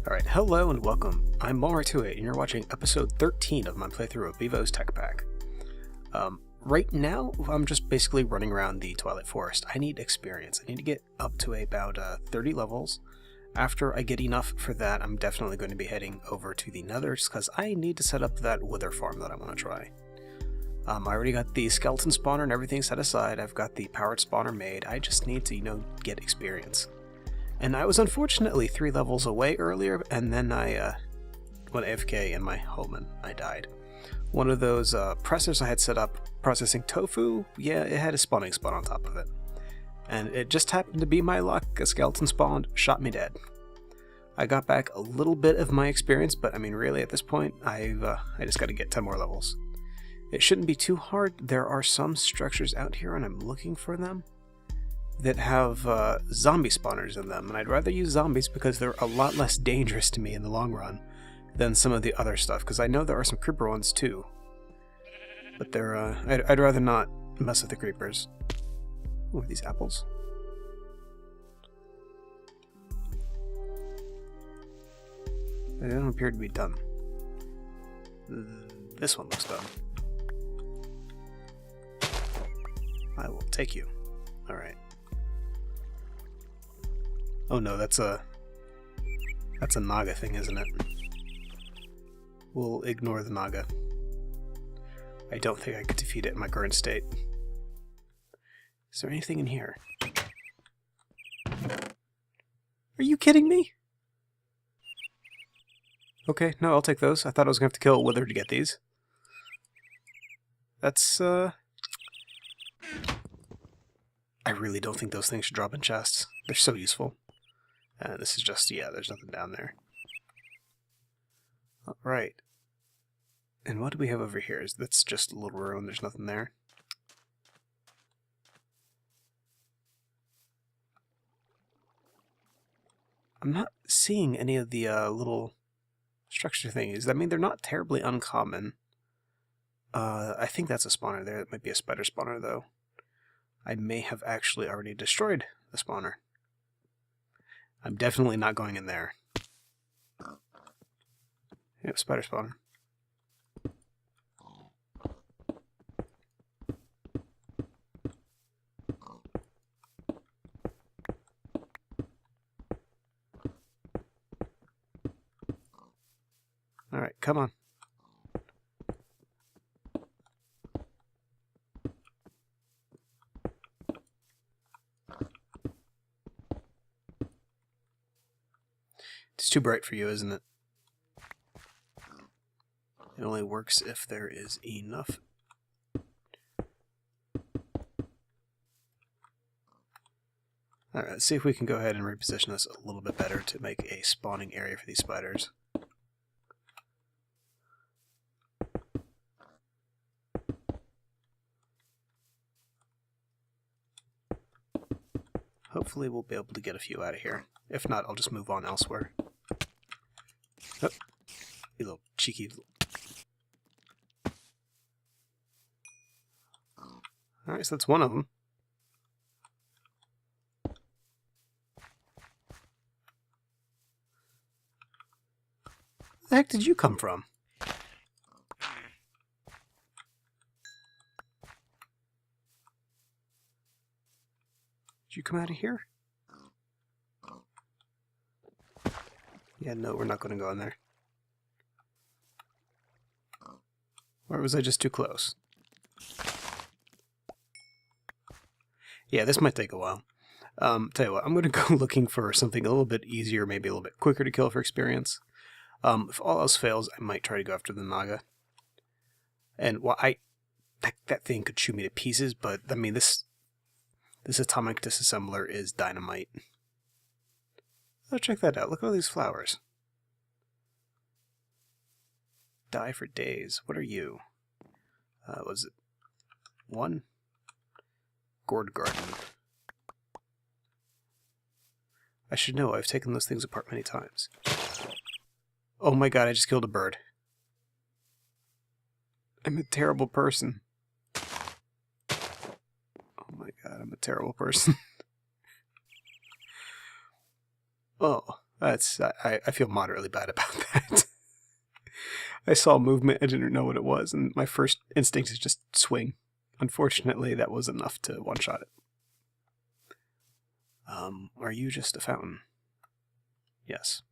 Alright, hello and welcome. I'm Mulray28 and you're watching episode 13 of my playthrough of Bevo's Tech Pack. Right now, I'm just basically running around the Twilight Forest. I need experience. I need to get up to about 30 levels. After I get enough for that, I'm definitely going to be heading over to the Nether because I need to set up that wither farm that I want to try. I already got the skeleton spawner and everything set aside. I've got the powered spawner made. I just need to, get experience. And I was unfortunately 3 levels away earlier, and then I went AFK in my home and I died. One of those pressers I had set up processing tofu, yeah, it had a spawning spot on top of it. And it just happened to be my luck. A skeleton spawned, shot me dead. I got back a little bit of my experience, but I mean really at this point, I just got to get 10 more levels. It shouldn't be too hard. There are some structures out here and I'm looking for them that have zombie spawners in them, and I'd rather use zombies because they're a lot less dangerous to me in the long run than some of the other stuff, because I know there are some creeper ones too. But they're, I'd rather not mess with the creepers. Ooh, these apples. They don't appear to be done. This one looks done. I will take you. Alright. Oh no, that's a Naga thing, isn't it? We'll ignore the Naga. I don't think I could defeat it in my current state. Is there anything in here? Are you kidding me? Okay, no, I'll take those. I thought I was going to have to kill a wither to get these. That's, I really don't think those things should drop in chests. They're so useful. This is just, yeah, there's nothing down there. Alright. And what do we have over here? That's just a little ruin, there's nothing there. I'm not seeing any of the little structure things. I mean, they're not terribly uncommon. I think that's a spawner there. It might be a spider spawner, though. I may have actually already destroyed the spawner. I'm definitely not going in there. Yep, spider spawner. Alright, come on. It's too bright for you, isn't it? It only works if there is enough. Alright, let's see if we can go ahead and reposition this a little bit better to make a spawning area for these spiders. Hopefully we'll be able to get a few out of here. If not, I'll just move on elsewhere. Oh, you little cheeky. Alright, so that's one of them. Where the heck did you come from? Did you come out of here? Yeah, no, we're not going to go in there. Or was I just too close? Yeah, this might take a while. Tell you what, I'm going to go looking for something a little bit easier, maybe a little bit quicker to kill for experience. If all else fails, I might try to go after the Naga. And well, that thing could shoot me to pieces, but I mean, this atomic disassembler is dynamite. Oh, check that out. Look at all these flowers. Die for days. What are you? Was it 1? Gourd garden. I should know. I've taken those things apart many times. Oh my god, I just killed a bird. I'm a terrible person. Oh my god, I'm a terrible person. Oh, I feel moderately bad about that. I saw movement, I didn't know what it was, and my first instinct is just swing. Unfortunately, that was enough to one-shot it. Are you just a fountain? Yes.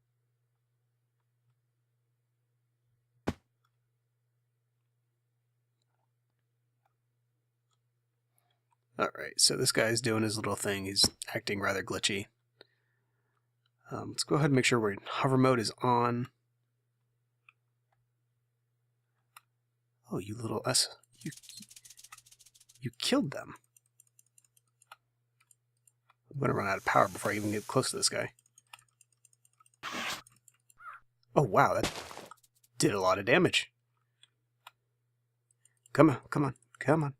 Alright, so this guy's doing his little thing. He's acting rather glitchy. Let's go ahead and make sure hover mode is on. Oh, you little you killed them. I'm going to run out of power before I even get close to this guy. Oh, wow, that did a lot of damage. Come on, come on, come on.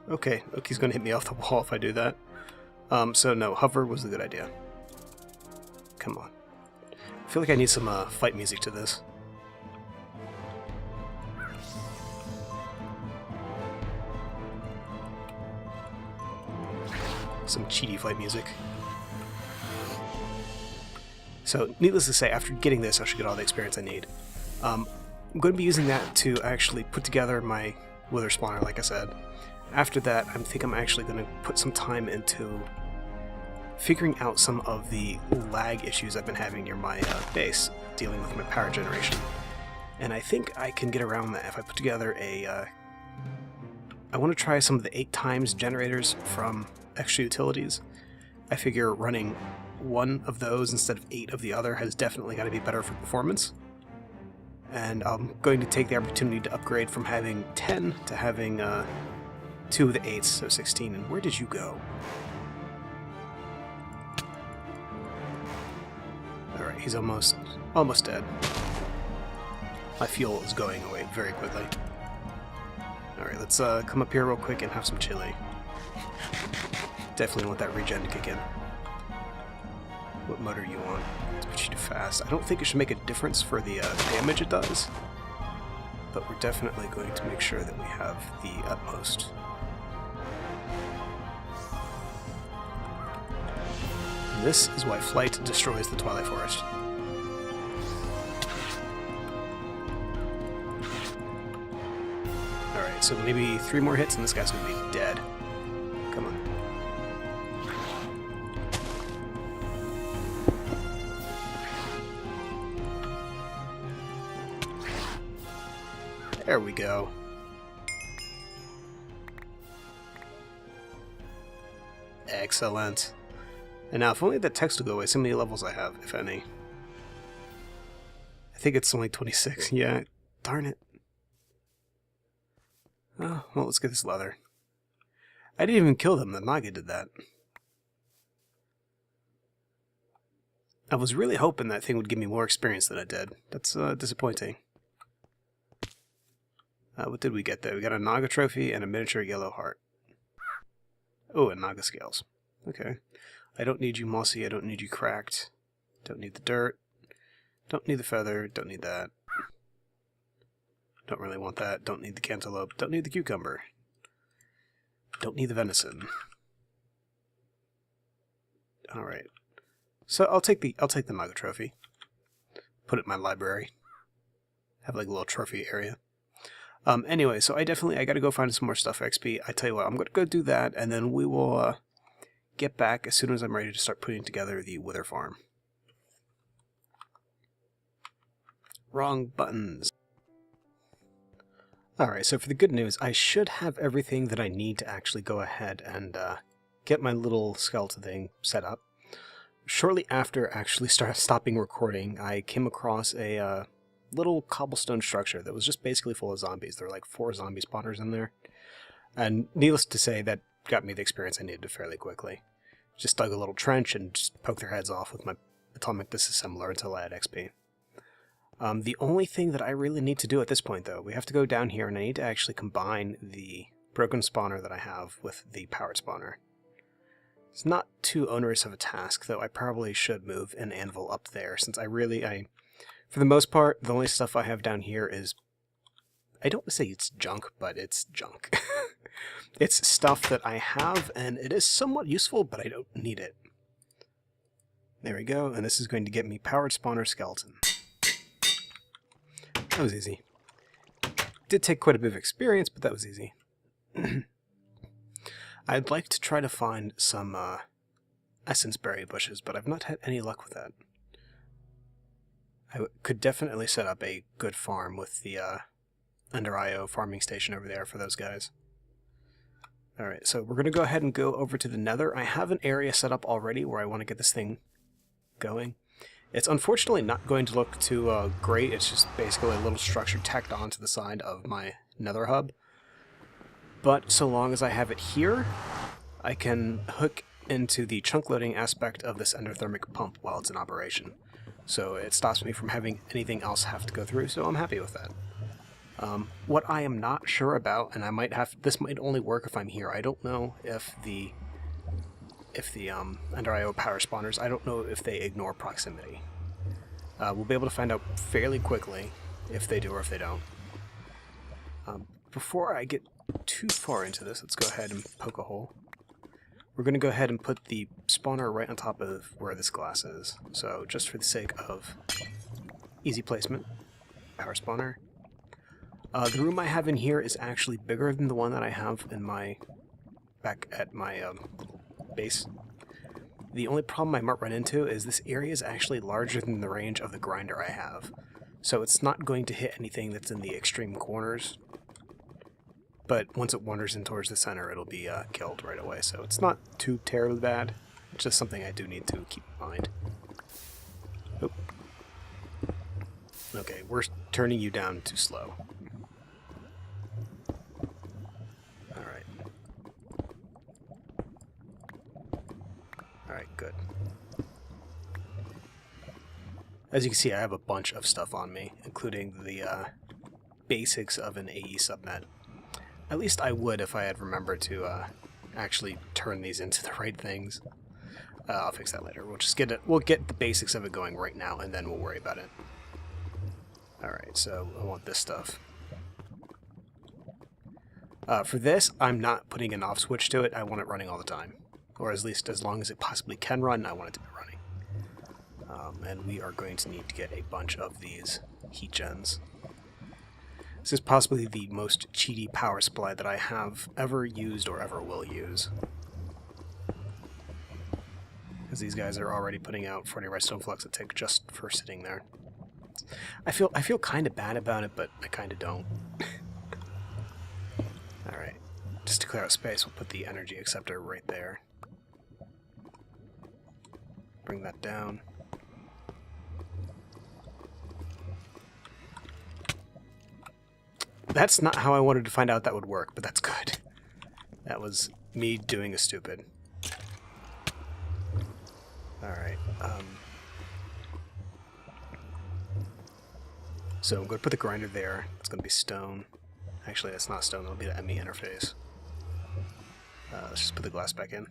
Okay, he's going to hit me off the wall if I do that. So no, hover was a good idea. Come on. I feel like I need some fight music to this. Some cheaty fight music. So, needless to say, after getting this, I should get all the experience I need. I'm going to be using that to actually put together my wither spawner, like I said. After that, I think I'm actually going to put some time into figuring out some of the lag issues I've been having near my base, dealing with my power generation. And I think I can get around that if I put together a... I want to try some of the 8x generators from extra utilities. I figure running one of those instead of 8 of the other has definitely got to be better for performance. And I'm going to take the opportunity to upgrade from having 10 to having 2 of the 8s, so 16. And where did you go? Alright, he's almost dead. My fuel is going away very quickly. Alright, let's come up here real quick and have some chili. Definitely want that regen to kick in. What mode are you on? Let's put you to fast. I don't think it should make a difference for the damage it does, but we're definitely going to make sure that we have the utmost. And this is why flight destroys the Twilight Forest. Alright, so maybe 3 more hits and this guy's going to be dead. Come on. There we go. Excellent. And now, if only that text will go away, so many levels I have, if any. I think it's only 26. Yeah, darn it. Oh, well, let's get this leather. I didn't even kill them, the Naga did that. I was really hoping that thing would give me more experience than it did. That's disappointing. What did we get there? We got a Naga trophy and a miniature yellow heart. Oh, and Naga scales. Okay. I don't need you mossy, I don't need you cracked. Don't need the dirt. Don't need the feather, don't need that. Don't really want that. Don't need the cantaloupe. Don't need the cucumber. Don't need the venison. Alright. So I'll take the Naga trophy. Put it in my library. Have like a little trophy area. Anyway, so I gotta go find some more stuff for XP. I tell you what, I'm gonna go do that, and then we will get back as soon as I'm ready to start putting together the wither farm. Wrong buttons. Alright, so for the good news, I should have everything that I need to actually go ahead and get my little skeleton thing set up. Shortly after actually stopping recording, I came across a little cobblestone structure that was just basically full of zombies. There were like 4 zombie spawners in there. And needless to say, that got me the experience I needed fairly quickly. Just dug a little trench and just poked their heads off with my atomic disassembler until I had XP. The only thing that I really need to do at this point, though, we have to go down here, and I need to actually combine the broken spawner that I have with the powered spawner. It's not too onerous of a task, though I probably should move an anvil up there, since for the most part, the only stuff I have down here is, I don't want to say it's junk, but it's junk. It's stuff that I have, and it is somewhat useful, but I don't need it. There we go, and this is going to get me powered spawner skeleton. That was easy. Did take quite a bit of experience, but that was easy. I'd like to try to find some essence berry bushes, but I've not had any luck with that. I could definitely set up a good farm with the Under IO farming station over there for those guys. Alright, so we're going to go ahead and go over to the Nether. I have an area set up already where I want to get this thing going. It's unfortunately not going to look too great. It's just basically a little structure tacked onto the side of my Nether hub. But so long as I have it here, I can hook into the chunk loading aspect of this endothermic pump while it's in operation. So it stops me from having anything else have to go through, so I'm happy with that. What I am not sure about, and this might only work if I'm here, I don't know if the Under IO power spawners, I don't know if they ignore proximity. We'll be able to find out fairly quickly if they do or if they don't. Before I get too far into this, let's go ahead and poke a hole. We're going to go ahead and put the spawner right on top of where this glass is. So just for the sake of easy placement, power spawner. The room I have in here is actually bigger than the one that I have in back at my base. The only problem I might run into is this area is actually larger than the range of the grinder I have. So it's not going to hit anything that's in the extreme corners. But once it wanders in towards the center, it'll be killed right away. So it's not too terribly bad. It's just something I do need to keep in mind. Oop. Okay, we're turning you down too slow. Alright. Alright, good. As you can see, I have a bunch of stuff on me, including the basics of an AE subnet. At least I would if I had remembered to actually turn these into the right things. I'll fix that later. We'll get the basics of it going right now, and then we'll worry about it. Alright, so I want this stuff. For this, I'm not putting an off switch to it. I want it running all the time. Or at least as long as it possibly can run, I want it to be running. And we are going to need to get a bunch of these heat gens. This is possibly the most cheaty power supply that I have ever used or ever will use. Because these guys are already putting out 40 redstone flux a tick just for sitting there. I feel kind of bad about it, but I kind of don't. Alright, just to clear out space, we'll put the energy acceptor right there. Bring that down. That's not how I wanted to find out that would work, but that's good. That was me doing a stupid. Alright, so I'm going to put the grinder there. It's going to be stone. Actually, that's not stone, it'll be the ME interface. Let's just put the glass back in.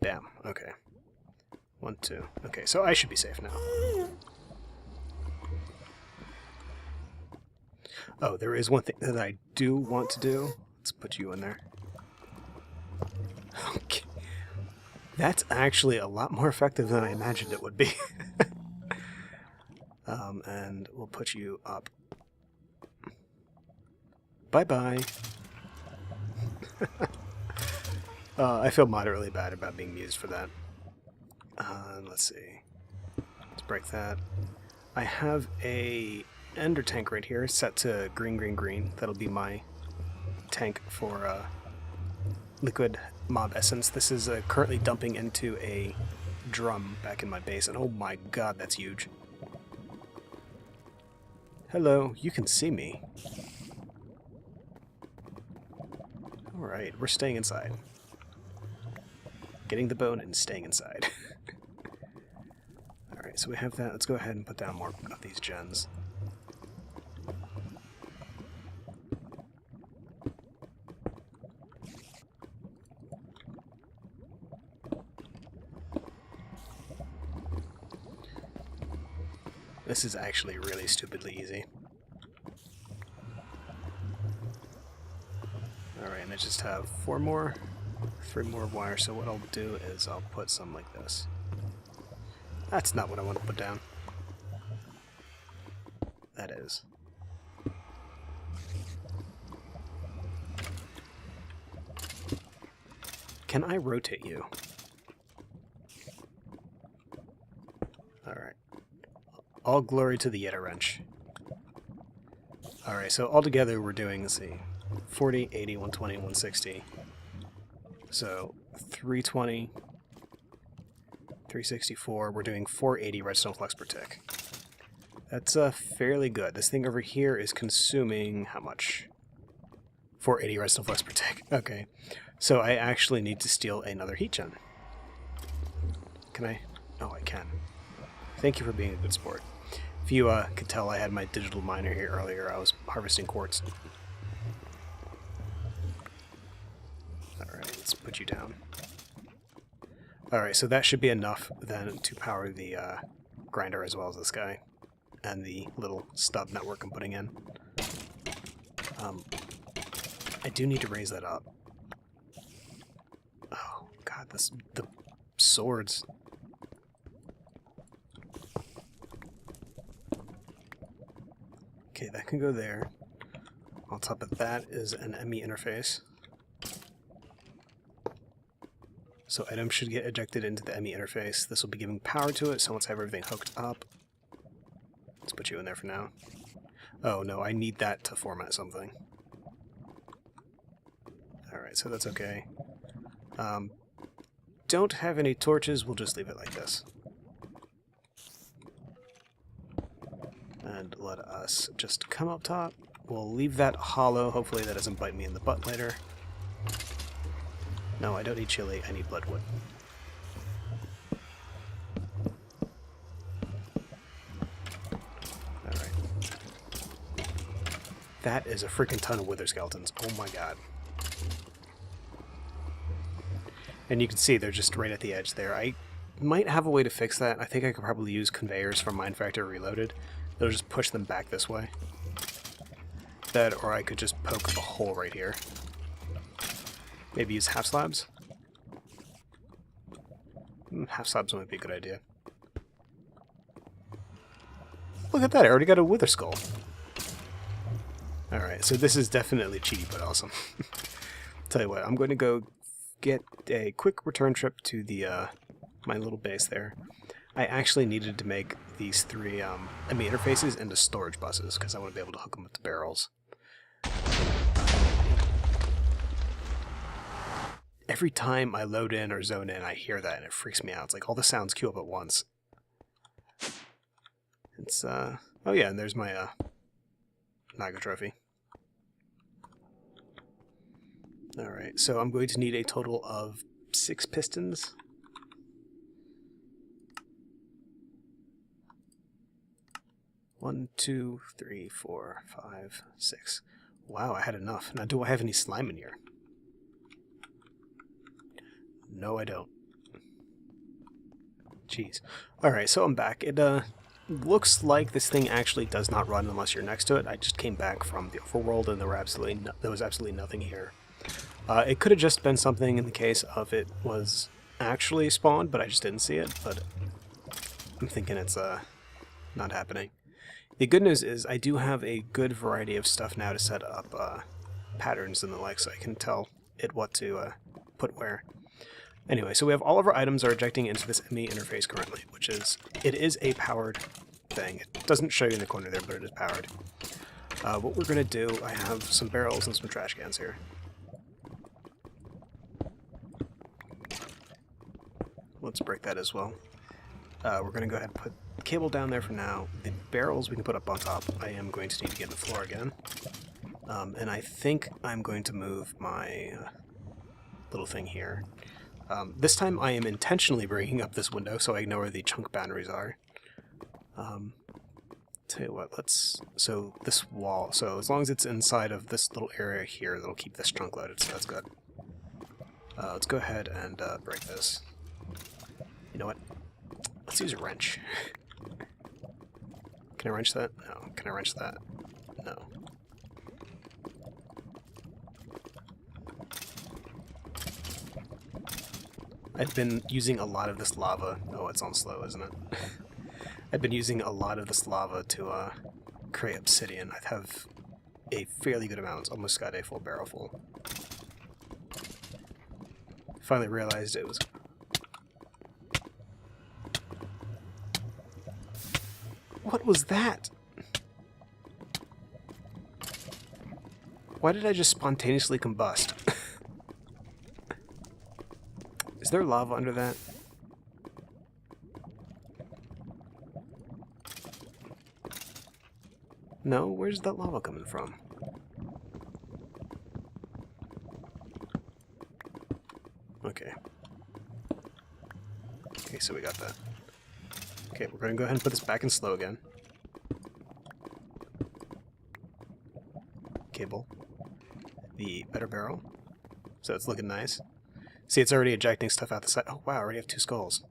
Bam, okay. 1, 2. Okay, so I should be safe now. Oh, there is one thing that I do want to do. Let's put you in there. Okay. That's actually a lot more effective than I imagined it would be. And we'll put you up. Bye-bye. I feel moderately bad about being used for that. Let's see. Let's break that. I have a ender tank right here set to green, green, green. That'll be my tank for liquid mob essence. This is currently dumping into a drum back in my base, and oh my god, that's huge. Hello, you can see me. Alright, we're staying inside. Getting the bone and staying inside. Alright, so we have that. Let's go ahead and put down more of these gens. This is actually really stupidly easy. Alright, and I just have 3 more wire, so what I'll do is I'll put some like this. That's not what I want to put down. That is. Can I rotate you? Alright. All glory to the Yeta wrench. Alright, so altogether we're doing, let's see, 40, 80, 120, 160. So 320, 364, we're doing 480 redstone flux per tick. That's fairly good. This thing over here is consuming how much? 480 redstone flux per tick. Okay, so I actually need to steal another heat gen. Can I? Oh, I can. Thank you for being a good sport. If you could tell, I had my digital miner here earlier. I was harvesting quartz. Alright, let's put you down. Alright, so that should be enough then to power the grinder as well as this guy. And the little stub network I'm putting in. I do need to raise that up. Oh, God, the swords. Okay, that can go there. On top of that is an ME interface. So items should get ejected into the ME interface. This will be giving power to it, so once I have everything hooked up... Let's put you in there for now. Oh no, I need that to format something. Alright, so that's okay. Don't have any torches, we'll just leave it like this. And let us just come up top. We'll leave that hollow. Hopefully that doesn't bite me in the butt later. No, I don't need chili. I need bloodwood. Alright. That is a freaking ton of wither skeletons. Oh my god. And you can see they're just right at the edge there. I might have a way to fix that. I think I could probably use conveyors from Minefactor Reloaded. They'll just push them back this way. That, or I could just poke a hole right here. Maybe use half slabs? Half slabs might be a good idea. Look at that, I already got a wither skull. Alright, so this is definitely cheaty, but awesome. Tell you what, I'm going to go get a quick return trip to the my little base there. I actually needed to make these 3 ME interfaces into storage buses, because I want to be able to hook them with the barrels. Every time I load in or zone in, I hear that, and it freaks me out. It's like all the sounds queue up at once. It's, oh yeah, and there's my, Naga trophy. Alright, so I'm going to need a total of 6 pistons. One, 2, 3, 4, 5, 6. Wow, I had enough. Now, do I have any slime in here? No, I don't. Jeez. Alright, so I'm back. It looks like this thing actually does not run unless you're next to it. I just came back from the overworld and there was absolutely nothing here. It could have just been something in the case of it was actually spawned, but I just didn't see it. But I'm thinking it's not happening. The good news is I do have a good variety of stuff now to set up patterns and the like, so I can tell it what to put where. Anyway, so we have all of our items are ejecting into this ME interface currently, which is, it is a powered thing. It doesn't show you in the corner there, but it is powered. What we're going to do, I have some barrels and some trash cans here. Let's break that as well. We're going to go ahead and put the cable down there for now. The barrels we can put up on top. I am going to need to get in the floor again. And I think I'm going to move my little thing here. This time I am intentionally bringing up this window so I know where the chunk boundaries are. Tell you what, so this wall, so as long as it's inside of this little area here, that'll keep this chunk loaded, so that's good. Let's go ahead and break this. You know what? Let's use a wrench. Can I wrench that? No. Can I wrench that? No. I've been using a lot of this lava. Oh, it's on slow, isn't it? I've been using a lot of this lava to create obsidian. I have a fairly good amount. It's almost got a full barrel full. Finally realized it was... What was that? Why did I just spontaneously combust? Is there lava under that? No? Where's that lava coming from? Okay. Okay, so we got that. Okay, we're going to go ahead and put this back in slow again. Cable. The better barrel. So it's looking nice. See, it's already ejecting stuff out the side. Oh, wow, I already have 2 skulls.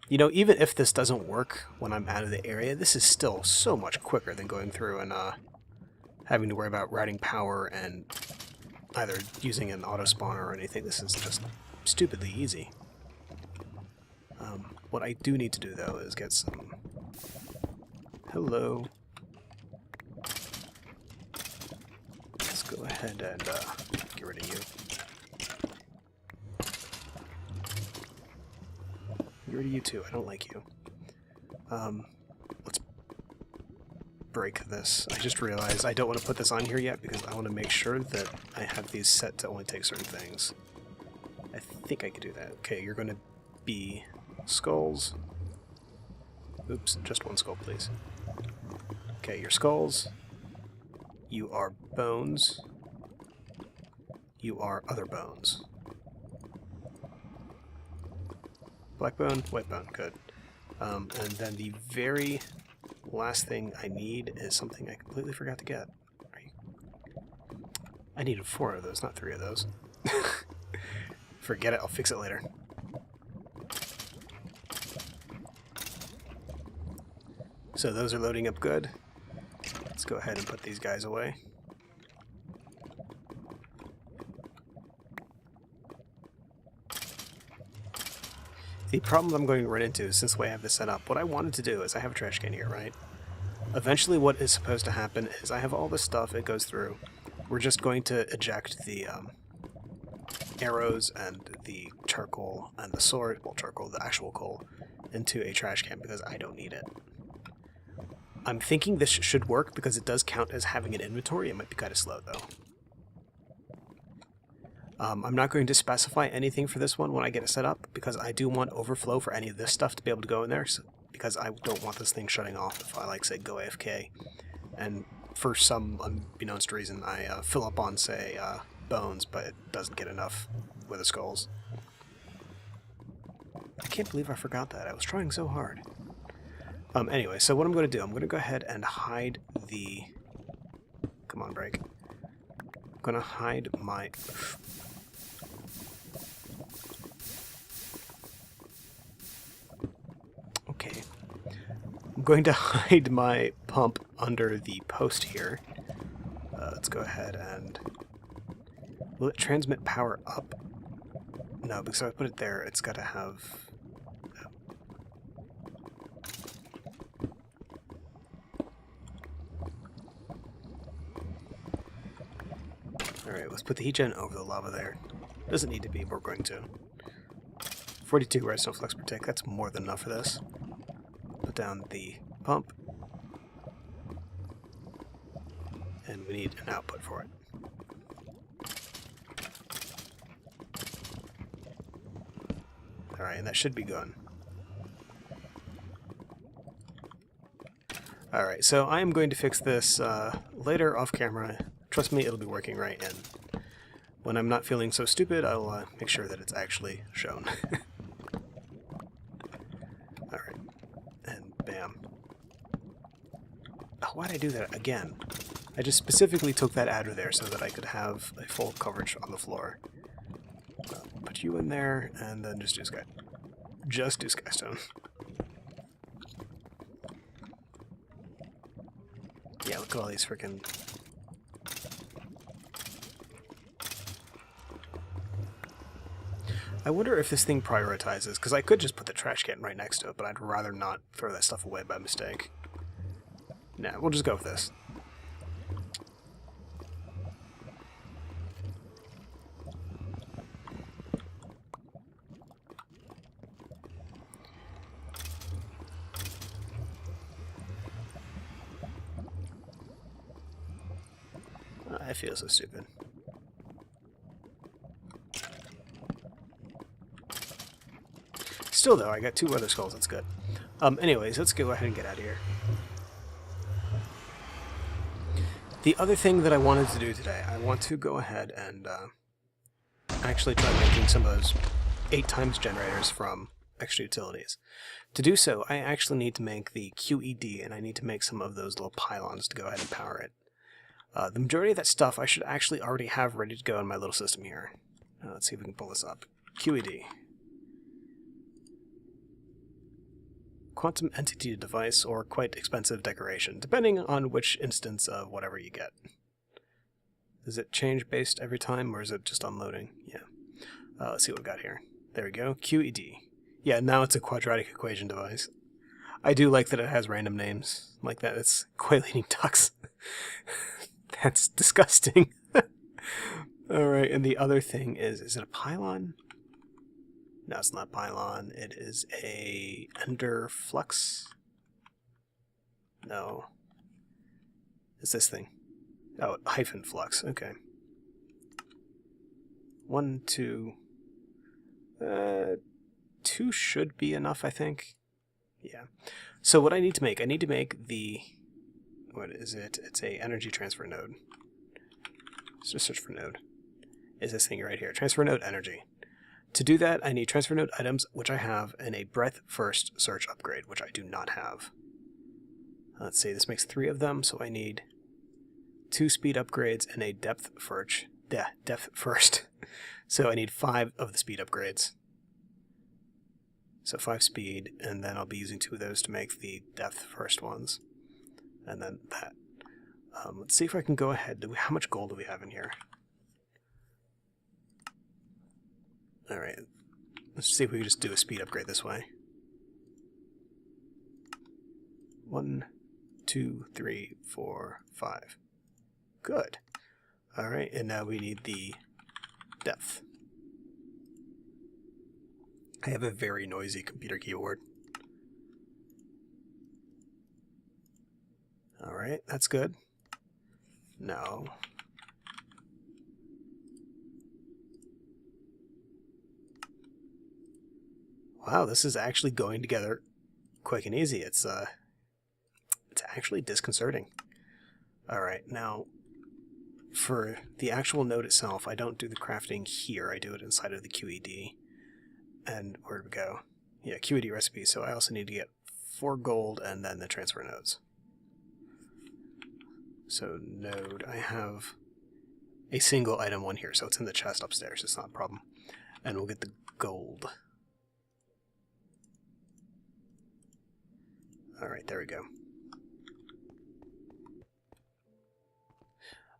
You know, even if this doesn't work when I'm out of the area, this is still so much quicker than going through and having to worry about routing power and either using an auto spawner or anything. This is just stupidly easy. What I do need to do, though, is get some... Hello. Let's go ahead and get rid of you. Get rid of you too. I don't like you. Let's break this. I just realized I don't want to put this on here yet because I want to make sure that I have these set to only take certain things. I think I could do that. Okay, you're going to be skulls. Oops, just 1 skull, please. Okay, your skulls. You are bones. You are other bones. Black bone, white bone, good. And then the very last thing I need is something I completely forgot to get. I needed 4 of those, not 3 of those. Forget it, I'll fix it later. So those are loading up good. Let's go ahead and put these guys away. The problem I'm going to run into, since the way I have this set up, what I wanted to do is I have a trash can here, right? Eventually what is supposed to happen is I have all this stuff, it goes through. We're just going to eject the arrows and the charcoal and the sword, well, charcoal, the actual coal, into a trash can because I don't need it. I'm thinking this should work because it does count as having an inventory. It might be kind of slow, though. I'm not going to specify anything for this one when I get it set up because I do want overflow for any of this stuff to be able to go in there because I don't want this thing shutting off if I, like, say, go AFK. And for some unbeknownst reason, I fill up on, say, bones, but it doesn't get enough with the skulls. I can't believe I forgot that. I was trying so hard. Anyway, so what I'm going to do, I'm going to go ahead and hide the... Come on, break. I'm going to hide my... Okay. I'm going to hide my pump under the post here. Let's go ahead and... Will it transmit power up? No, because if I put it there, it's got to have... Alright, let's put the heat gen over the lava there. Doesn't need to be, but we're going to. 42 redstone flex per tick, that's more than enough for this. Put down the pump. And we need an output for it. Alright, and that should be good. Alright, so I am going to fix this later off camera. trust me, it'll be working right, and when I'm not feeling so stupid, I'll make sure that it's actually shown. Alright, and bam. Oh, why'd I do that again? I just specifically took that adder there so that I could have a full coverage on the floor. Put you in there, and then just do sky. Just do skystone. Yeah, look at all these freaking... I wonder if this thing prioritizes, because I could just put the trash can right next to it, but I'd rather not throw that stuff away by mistake. Nah, we'll just go with this. I feel so stupid. Still, though, I got 2 other skulls. That's good. Anyways, let's go ahead and get out of here. The other thing that I wanted to do today, I want to go ahead and actually try making some of those 8x generators from extra utilities. To do so, I actually need to make the QED, and I need to make some of those little pylons to go ahead and power it. The majority of that stuff I should actually already have ready to go in my little system here. Let's see if we can pull this up. QED. Quantum entity device, or quite expensive decoration, depending on which instance of whatever you get. Does it change based every time, or is it just unloading? Yeah. Let's see what we've got here. There we go. QED. Yeah, now it's a quadratic equation device. I do like that it has random names like that. It's quail-eating ducks. That's disgusting. Alright, and the other thing is it a pylon? No, it's not a pylon. It is a ender flux. No. It's this thing. Oh, hyphen flux. Okay. 1, 2. 2 should be enough, I think. Yeah. So what I need to make the... What is it? It's a energy transfer node. Let's just search for node. Is this thing right here. Transfer node energy. To do that, I need transfer node items, which I have, and a breadth first search upgrade, which I do not have. Let's see, this makes 3 of them, so I need 2 speed upgrades and a depth first. So I need 5 of the speed upgrades. So 5 speed, and then I'll be using 2 of those to make the depth first ones. And then that. Let's see if I can go ahead. How much gold do we have in here? Alright, let's see if we can just do a speed upgrade this way. 1, 2, 3, 4, 5. Good. Alright, and now we need the depth. I have a very noisy computer keyboard. Alright, that's good. No. Wow, this is actually going together quick and easy. It's actually disconcerting. Alright, now for the actual node itself, I don't do the crafting here. I do it inside of the QED. And where do we go? Yeah, QED recipe. So I also need to get 4 gold and then the transfer nodes. So node, I have a single item one here, so it's in the chest upstairs. It's not a problem. And we'll get the gold. Alright, there we go.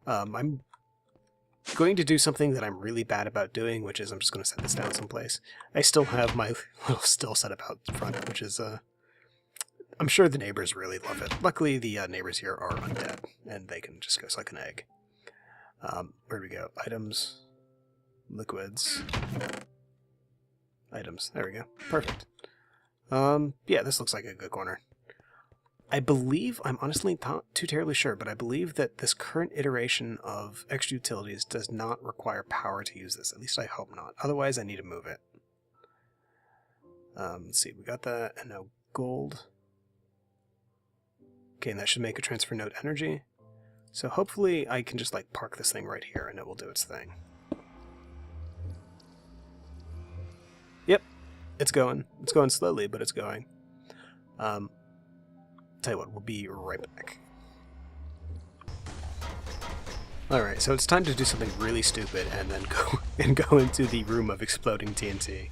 I'm going to do something that I'm really bad about doing, which is I'm just going to set this down someplace. I still have my little still set up out front, which is, I'm sure the neighbors really love it. Luckily, the neighbors here are undead, and they can just go suck an egg. Where do we go? Items, liquids, items. There we go. Perfect. Yeah, this looks like a good corner. I believe, I'm honestly not too terribly sure, but I believe that this current iteration of extra utilities does not require power to use this. At least I hope not. Otherwise, I need to move it. Let's see, we got that, and now gold. Okay, and that should make a transfer node energy. So hopefully I can just like park this thing right here and it will do its thing. Yep, it's going. It's going slowly, but it's going. Tell you what, we'll be right back. Alright, so it's time to do something really stupid and then go into the room of exploding TNT.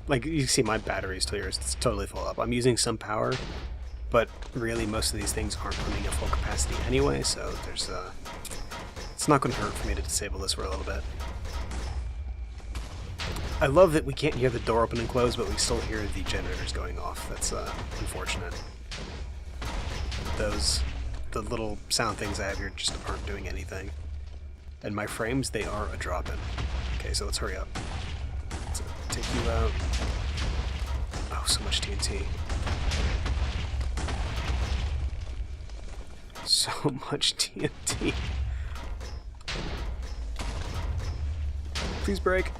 Like you see my batteries here, it's totally full up. I'm using some power, but really most of these things aren't running at full capacity anyway, so there's it's not going to hurt for me to disable this for a little bit. I love that we can't hear the door open and close, but we still hear the generators going off. That's unfortunate. The little sound things I have here just aren't doing anything. And my frames, they are a drop-in. Okay, so let's hurry up. Let's take you out. Oh, so much TNT. So much TNT. Please break.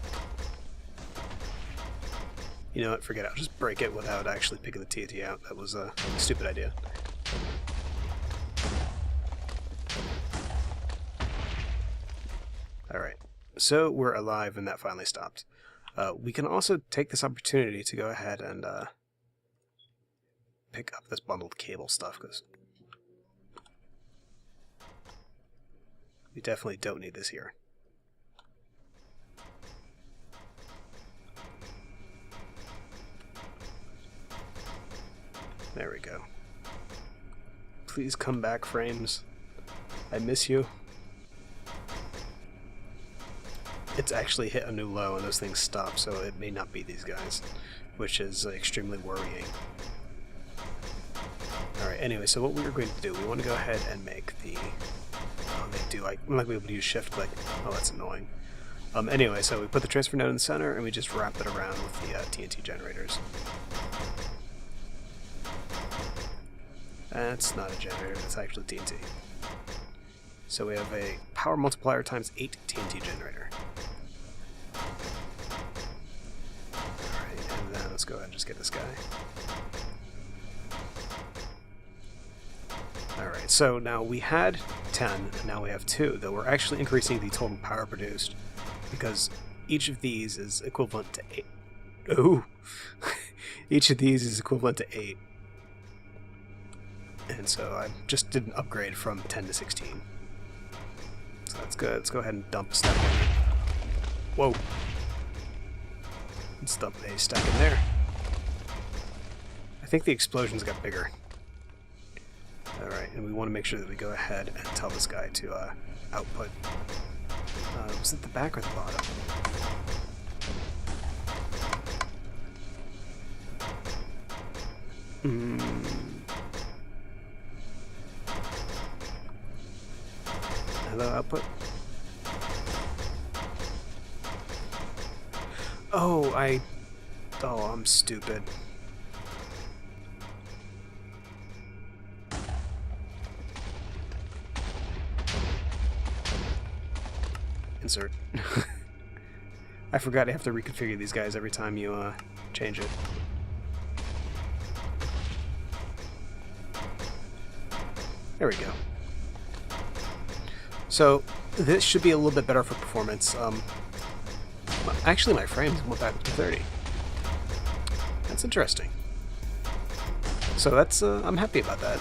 You know what, forget it. I'll just break it without actually picking the TNT out. That was a stupid idea. Alright, so we're alive and that finally stopped. We can also take this opportunity to go ahead and pick up this bundled cable stuff, because we definitely don't need this here. There we go. Please come back, frames. I miss you. It's actually hit a new low and those things stop, so it may not be these guys, which is extremely worrying. Alright, anyway, so what we were going to do, we want to go ahead and make the... Oh, they do. I'm not going to be able to use shift click. Oh, that's annoying. Anyway, so we put the transfer node in the center and we just wrap it around with the TNT generators. That's not a generator, that's actually TNT. So we have a power multiplier times 8 TNT generator. Alright, and then let's go ahead and just get this guy. Alright, so now we had 10, and now we have 2, though we're actually increasing the total power produced, because each of these is equivalent to 8. Oh! Each of these is equivalent to 8. And so I just did an upgrade from 10 to 16. So that's good. Let's go ahead and dump a stack in. Whoa. Let's dump a stack in there. I think the explosions got bigger. Alright, and we want to make sure that we go ahead and tell this guy to output. Was it the back or the bottom? Hello, output. Oh, I'm stupid. Insert. I forgot I have to reconfigure these guys every time you change it. There we go. So this should be a little bit better for performance. Actually, my frames went back up to 30. That's interesting. So that's I'm happy about that.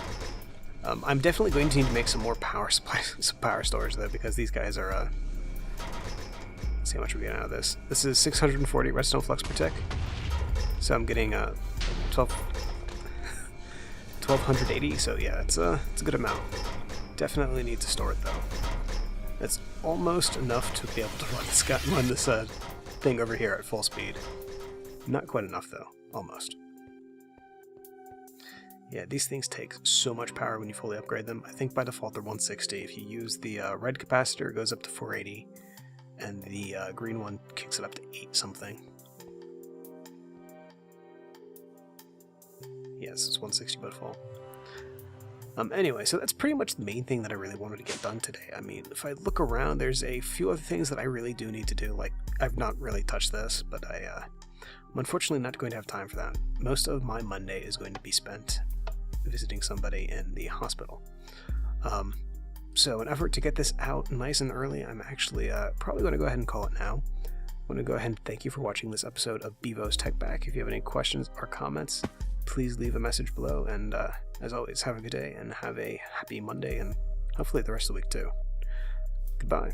I'm definitely going to need to make some more power supplies, some power storage though, because these guys are. Let's see how much we're getting out of this. This is 640 redstone flux per tick. So I'm getting 1280. So yeah, it's a good amount. Definitely need to store it though. It's almost enough to be able to run this thing over here at full speed. Not quite enough though. Almost. Yeah, these things take so much power when you fully upgrade them. I think by default they're 160. If you use the red capacitor, it goes up to 480. And the green one kicks it up to 8 something. Yes, it's 160 by default. Anyway, so that's pretty much the main thing that I really wanted to get done today. I mean, if I look around, there's a few other things that I really do need to do. Like, I've not really touched this, but I'm unfortunately not going to have time for that. Most of my Monday is going to be spent visiting somebody in the hospital. So in an effort to get this out nice and early, I'm actually probably going to go ahead and call it now. I'm going to go ahead and thank you for watching this episode of Bevo's Tech Back. If you have any questions or comments, please leave a message below. And as always, have a good day and have a happy Monday and hopefully the rest of the week too. Goodbye.